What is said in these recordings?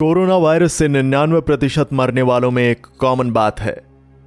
Corona virus से 99% मरने वालों में एक कॉमन बात है।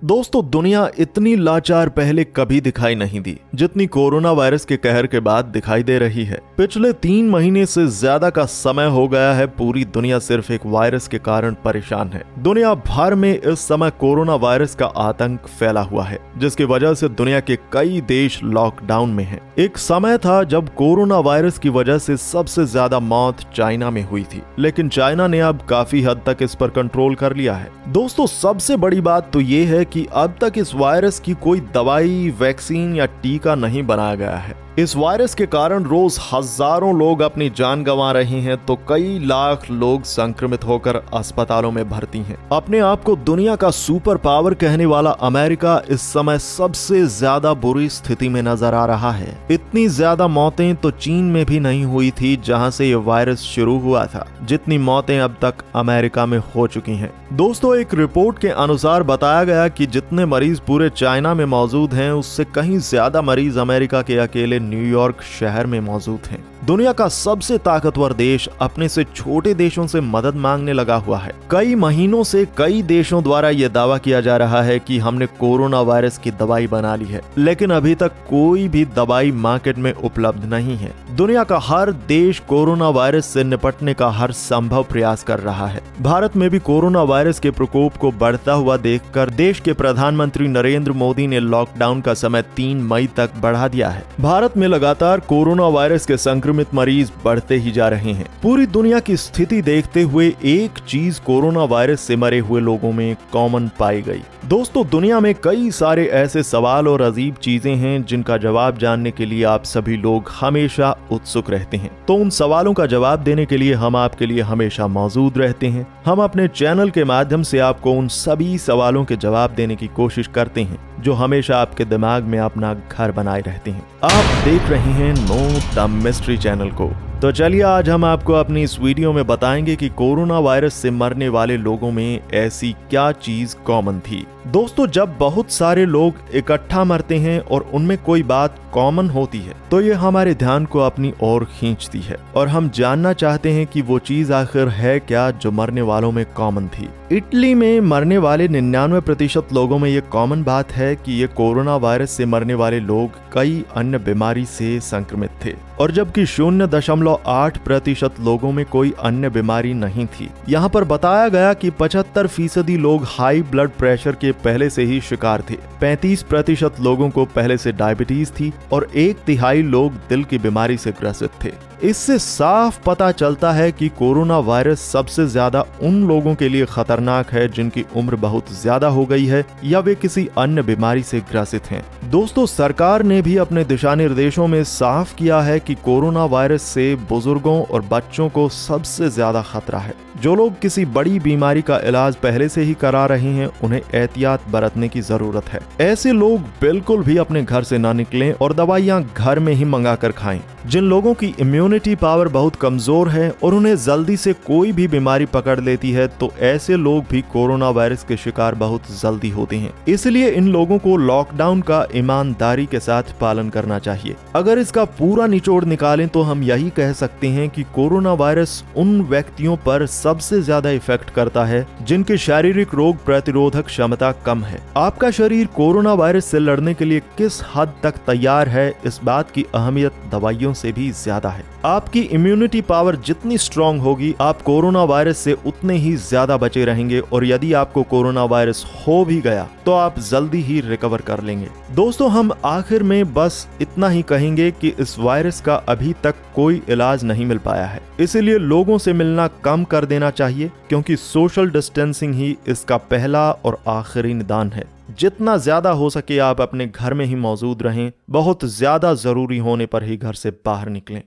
दोस्तों, दुनिया इतनी लाचार पहले कभी दिखाई नहीं दी जितनी कोरोना वायरस के कहर के बाद दिखाई दे रही है। पिछले 3 महीने से ज्यादा का समय हो गया है पूरी दुनिया सिर्फ एक वायरस के कारण परेशान है। दुनिया भर में इस समय कोरोना वायरस का आतंक फैला हुआ है, जिसकी वजह से दुनिया के कई देश लॉकडाउन में हैं। एक समय था जब कोरोना वायरस की वजह से सबसे ज्यादा मौत चाइना में हुई थी, लेकिन चाइना ने अब काफी हद तक इस पर कंट्रोल कर लिया है। दोस्तों, सबसे बड़ी बात तो ये है कि अब तक इस वायरस की कोई दवाई, वैक्सीन या टीका नहीं बनाया गया है। इस वायरस के कारण रोज हजारों लोग अपनी जान गंवा रहे हैं, तो कई लाख लोग संक्रमित होकर अस्पतालों में भर्ती हैं। अपने आप को दुनिया का सुपर पावर कहने वाला अमेरिका इस समय सबसे ज्यादा बुरी स्थिति में नजर आ रहा है। इतनी ज्यादा मौतें तो चीन में भी नहीं हुई थी, जहां से ये वायरस शुरू हुआ था, जितनी मौतें अब तक अमेरिका में हो चुकी हैं। दोस्तों, एक रिपोर्ट के अनुसार बताया गया कि जितने मरीज पूरे चाइना में मौजूद हैं, उससे कहीं ज्यादा मरीज अमेरिका के अकेले न्यूयॉर्क शहर में मौजूद हैं। दुनिया का सबसे ताकतवर देश अपने से छोटे देशों से मदद मांगने लगा हुआ है। कई महीनों से कई देशों द्वारा यह दावा किया जा रहा है कि हमने कोरोना वायरस की दवाई बना ली है, लेकिन अभी तक कोई भी दवाई मार्केट में उपलब्ध नहीं है। दुनिया का हर देश कोरोना वायरस से निपटने का हर संभव प्रयास कर रहा है। भारत में भी कोरोना वायरस के प्रकोप को बढ़ता हुआ देखकर देश के प्रधानमंत्री नरेंद्र मोदी ने लॉकडाउन का समय 3 मई तक बढ़ा दिया है। भारत में लगातार कोरोना वायरस के संक्रमित मरीज बढ़ते ही जा रहे हैं। पूरी दुनिया की स्थिति देखते हुए एक चीज कोरोना वायरस से मरे हुए लोगों में कॉमन पाई गई। दोस्तों, दुनिया में कई सारे ऐसे सवाल और अजीब चीजें हैं जिनका जवाब जानने के लिए आप सभी लोग हमेशा उत्सुक रहते हैं। तो उन सवालों का जवाब देने के लिए हम आपके लिए हमेशा मौजूद रहते हैं। हम अपने चैनल के माध्यम से आपको उन सभी सवालों के जवाब देने की कोशिश करते हैं जो हमेशा आपके दिमाग में अपना घर बनाए रहते हैं। आप देख रहे हैं नो द मिस्ट्री चैनल को। तो चलिए, आज हम आपको अपनी इस वीडियो में बताएंगे कि कोरोना वायरस से मरने वाले लोगों में ऐसी क्या चीज कॉमन थी। दोस्तों, जब बहुत सारे लोग इकट्ठा मरते हैं और उनमें कोई बात कॉमन होती है, तो ये हमारे ध्यान को अपनी ओर खींचती है और हम जानना चाहते हैं कि वो चीज आखिर है क्या जो मरने वालों में कॉमन थी। इटली में मरने वाले 99% लोगों में ये कॉमन बात है कि ये कोरोना वायरस से मरने वाले लोग कई अन्य बीमारी से संक्रमित थे, और जबकि 0.8% लोगों में कोई अन्य बीमारी नहीं थी। यहाँ पर बताया गया कि 75% लोग हाई ब्लड प्रेशर के पहले से ही शिकार थे, 35% लोगों को पहले से डायबिटीज थी और 1/3 लोग दिल की बीमारी से ग्रसित थे। इससे साफ पता चलता है कि कोरोना वायरस सबसे ज्यादा उन लोगों के लिए खतरनाक है जिनकी उम्र बहुत ज्यादा हो गई है या वे किसी अन्य बीमारी से ग्रसित हैं। दोस्तों, सरकार ने भी अपने दिशा निर्देशों में साफ किया है कि कोरोना वायरस से बुजुर्गों और बच्चों को सबसे ज्यादा खतरा है। जो लोग किसी बड़ी बीमारी का इलाज पहले से ही करा रहे हैं, उन्हें एहतियात बरतने की जरूरत है। ऐसे लोग बिल्कुल भी अपने घर से ना निकलें और दवाइयां घर में ही मंगा कर खाएं। जिन लोगों की इम्यूनिटी पावर बहुत कमजोर है और उन्हें जल्दी से कोई भी बीमारी पकड़ लेती है, तो ऐसे लोग भी कोरोना वायरस के शिकार बहुत जल्दी होते हैं। इसलिए इन लोगों को लॉकडाउन का ईमानदारी के साथ पालन करना चाहिए। अगर इसका पूरा निचोड़ निकालें तो हम यही कह सकते हैं कि कोरोना वायरस उन व्यक्तियों पर सबसे ज्यादा इफेक्ट करता है जिनके शारीरिक रोग प्रतिरोधक क्षमता कम है। आपका शरीर कोरोना वायरस से लड़ने के लिए किस हद तक तैयार है, इस बात की अहमियत दवाइयों से भी ज्यादा है। आपकी इम्यूनिटी पावर जितनी स्ट्रांग होगी, आप कोरोना वायरस से उतने ही ज्यादा बचे रहेंगे, और यदि आपको कोरोना वायरस हो भी गया तो आप जल्दी ही रिकवर कर लेंगे। दोस्तों, हम आखिर में बस इतना ही कहेंगे कि इस वायरस का अभी तक कोई इलाज नहीं मिल पाया है, इसीलिए लोगों से मिलना कम कर देना चाहिए, क्योंकि सोशल डिस्टेंसिंग ही इसका पहला और आखिरी निदान है। जितना ज्यादा हो सके आप अपने घर में ही मौजूद रहें, बहुत ज्यादा जरूरी होने पर ही घर से बाहर निकलें।